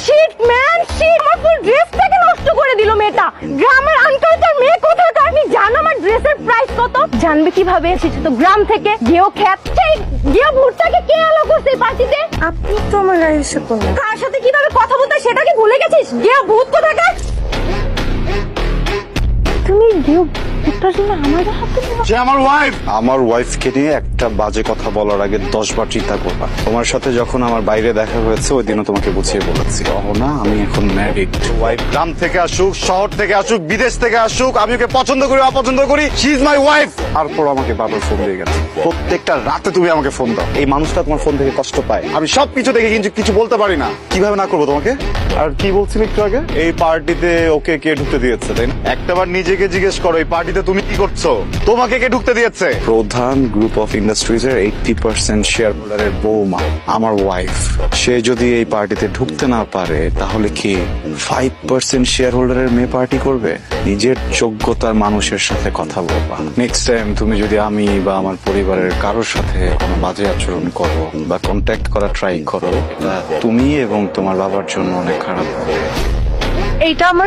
Shit man sheet, আমার ফুল ড্রেসটাকে নষ্ট করে দিল মেয়েটা। গ্রামের আনকালচার মেয়ে কোথাকার। আপনি জানো আমার ড্রেসের প্রাইস কত? জানবে কিভাবে? এসেছে তো গ্রাম থেকে। গেও খ্যাপ সেই গেও ভুট্টাকে কে আলো করছে এই পার্টিতে? আপনি তো আমার গায়ে এসে পড়লেন। কার সাথে কিভাবে কথা বলতে সেটা কি ভুলে গেছিস? গেও ভূত কোথাকার। তুমি গেও ভুট্টার জন্য আমার হাতে সে আমার ওয়াইফ। আমার ওয়াইফকে নিয়ে একটা বাজে কথা বলার আগে 10 বার চিন্তা করবা। তোমার সাথে যখন আমার বাইরে দেখা হয়েছে ওই দিনও তোমাকে বুঝিয়ে বলেছি, না আমি এখন ম্যারিড। ওয়াইফ গ্রাম থেকে আসুক, শহর থেকে আসুক, বিদেশ থেকে আসুক, আমি ওকে পছন্দ করি অপছন্দ করি, শি ইজ মাই ওয়াইফ। তারপর আমাকে বারবার ফোন দিয়ে গেছে। প্রত্যেকটা রাতে তুমি আমাকে ফোন দাও। এই মানুষটা তোমার ফোন থেকে কষ্ট পায়। আমি সবকিছু দেখে কিন্তু কিছু বলতে পারি না। কিভাবে না করবো তোমাকে? আর কি বলছিলে একটু আগে? এই পার্টিতে ওকে কে ঢুকতে দিয়েছে, তাই না? একটাবার নিজেকে জিজ্ঞেস করো, এই পার্টিতে তুমি কি করছো? তোমাকে কে ঢুকতে দিয়েছে? প্রধান গ্রুপ অফ ইন্ডাস্ট্রিজের 80% শেয়ার হোল্ডারের বৌমা আমার ওয়াইফ। সে যদি এই পার্টিতে ঢুকতে না পারে তাহলে কি 5% শেয়ার হোল্ডারের মেয়ে পার্টি করবে? নিজের যোগ্যতার মানুষের সাথে কথা বলবা। নেক্সট টাইম তুমি যদি আমি বা আমার পরিবারের কারোর সাথে কোনো বাজে আচরণ করো বা কন্ট্যাক্ট করা ট্রাই করো, এটা তুমি এবং তোমার বাবার জন্য অনেক খারাপ হবে। এইটা আমার